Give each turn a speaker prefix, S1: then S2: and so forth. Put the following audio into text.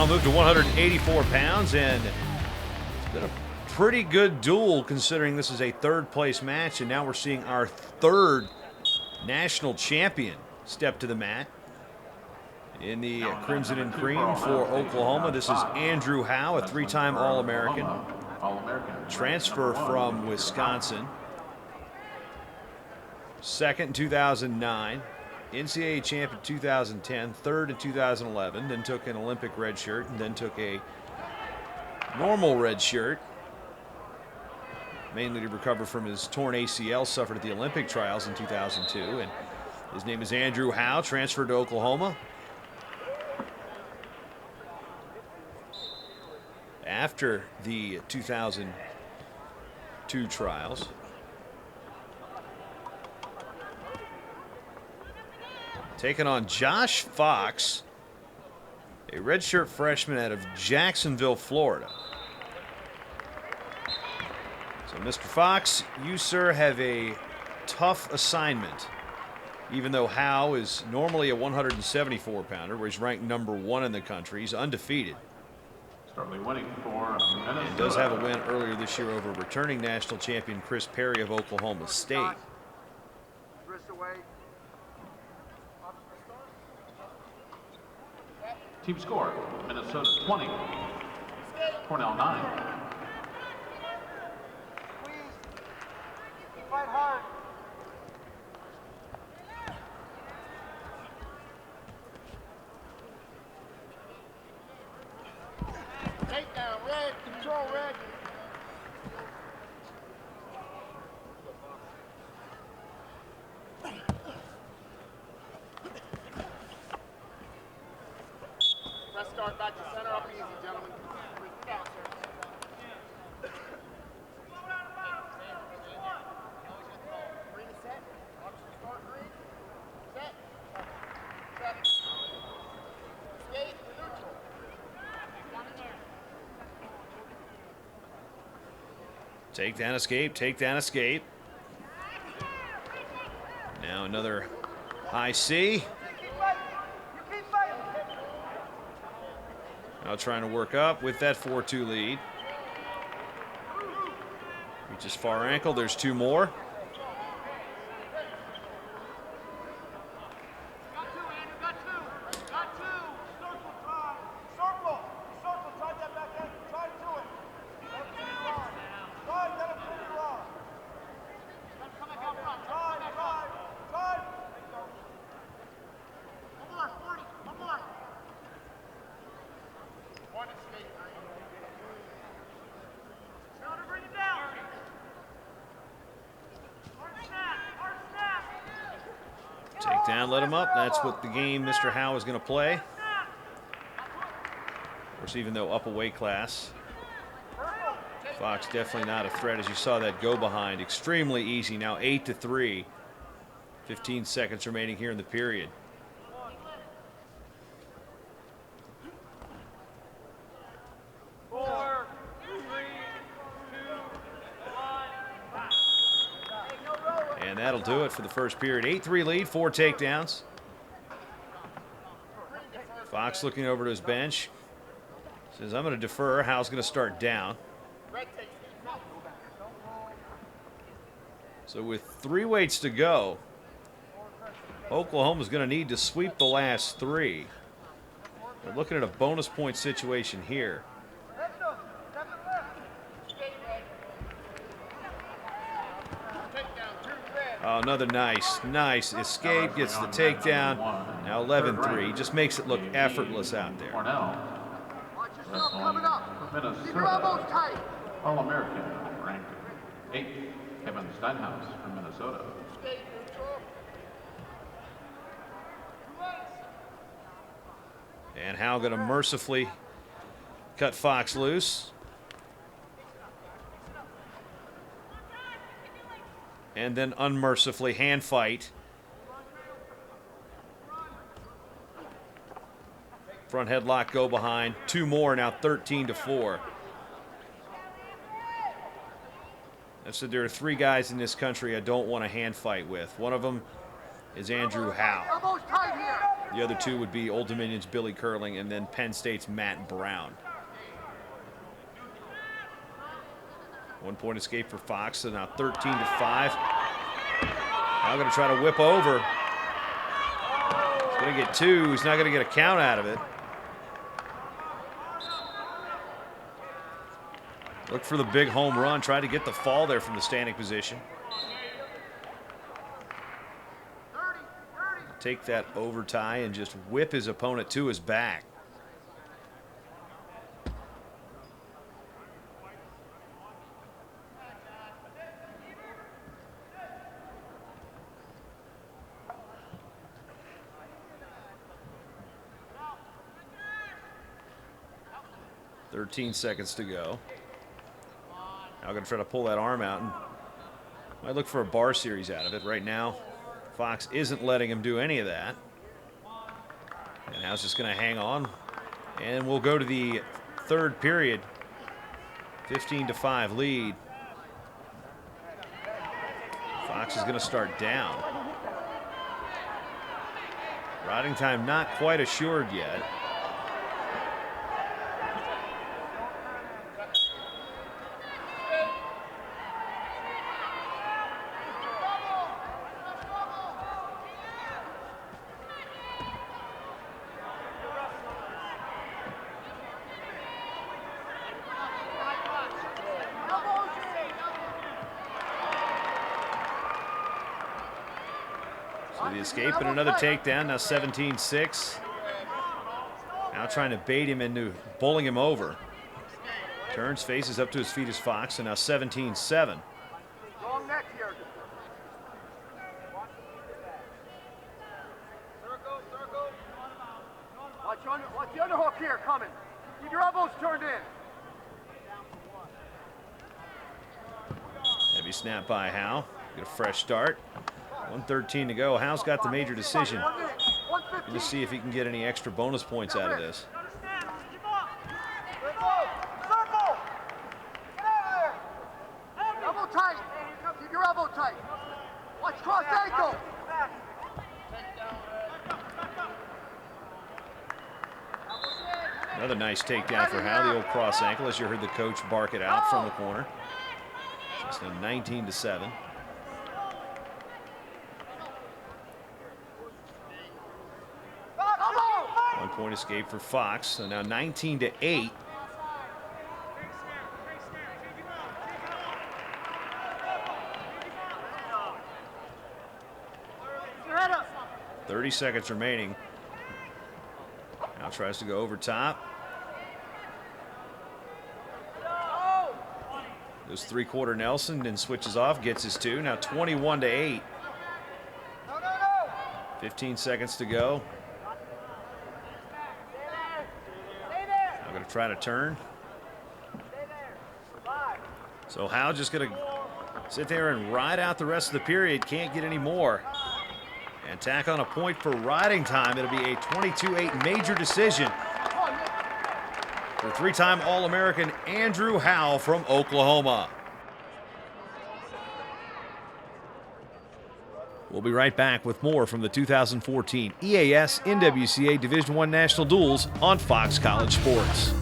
S1: Howe moved to 184 pounds, and it's been a pretty good duel considering this is a third-place match, and now we're seeing our third national champion step to the mat. In the crimson and cream for Oklahoma, this is Andrew Howe, a three-time All-American, transfer from Wisconsin. Second in 2009, NCAA champ in 2010, third in 2011, then took an Olympic red shirt, and then took a normal red shirt, mainly to recover from his torn ACL suffered at the Olympic trials in 2002. And his name is Andrew Howe, transferred to Oklahoma after the 2002 trials. Taking on Josh Fox, a redshirt freshman out of Jacksonville, Florida. So, Mr. Fox, you, sir, have a tough assignment. Even though Howe is normally a 174-pounder, where he's ranked #1 in the country, he's undefeated.
S2: Winning for Minnesota.
S1: And does have a win earlier this year over returning national champion Chris Perry of Oklahoma State.
S2: Team score, Minnesota 20, Cornell 9.
S3: Fight hard. Takedown, red, control red. Let's start back to center up easy, gentlemen. Down, sir. Green is set. Option start green. Set. Set. Skate neutral. Down in there.
S1: Takedown escape, takedown escape. Now another high C. Now trying to work up with that 4-2 lead. Reaches far ankle, there's two more. Takedown, let him up. That's what the game Mr. Howe is going to play. Of course, even though up a weight class, Fox definitely not a threat, as you saw that go behind. Extremely easy now, 8-3. 15 seconds remaining here in the period. And that'll do it for the first period. 8-3 lead, 4 takedowns. Fox looking over to his bench. Says, I'm going to defer. Howe's going to start down. So with 3 weights to go, Oklahoma's going to need to sweep the last 3. They're looking at a bonus point situation here. Oh, another nice escape, gets the takedown. Now 11-3, he just makes it look effortless out there.
S2: Cornell. Minnesota. All-American, ranked 8th. Kevin Steinhaus from Minnesota.
S1: And Howe going to mercifully cut Fox loose. And then unmercifully hand fight. Front headlock, go behind. 2 more, now 13-4. I said there are 3 guys in this country I don't want a hand fight with. One of them is Andrew Howe.
S3: Elbows tight here.
S1: The other two would be Old Dominion's Billy Curling and then Penn State's Matt Brown. 1 point escape for Fox, so now 13-5. Now going to try to whip over. He's going to get two. He's not going to get a count out of it. Look for the big home run. Tried to get the fall there from the standing position. Take that over tie and just whip his opponent to his back. "13 seconds to go." Now going to try to pull that arm out and might look for a bar series out of it. Right now, Fox isn't letting him do any of that. And Howe's just going to hang on. And we'll go to the third period. 15-5 lead. Fox is going to start down. Riding time not quite assured yet. The escape and another takedown, now 17-6. Now trying to bait him into bowling him over. Turns, faces up to his feet as Fox, and now 17-7.
S3: Long neck here. Watch the underhook here coming. Keep your elbows turned in.
S1: Heavy snap by Howe. Get a fresh start. 1:13 to go. Howe's got the major decision. Going to see if he can get any extra bonus points out of this.
S3: Elbow tight. Keep your elbow tight. Watch cross ankle.
S1: Another nice takedown for Howe, the old cross ankle, as you heard the coach bark it out from the corner. It's now 19-7. One-point escape for Fox, so now 19-8.
S3: Head up.
S1: 30 seconds remaining. Now tries to go over top. Goes three-quarter Nelson and switches off, gets his two. Now 21-8. 15 seconds to go. Now going to try to turn. So Howe just going to sit there and ride out the rest of the period. Can't get any more. And tack on a point for riding time. It'll be a 22-8 major decision for three-time All-American Andrew Howe from Oklahoma. We'll be right back with more from the 2014 EAS NWCA Division I National Duels on Fox College Sports.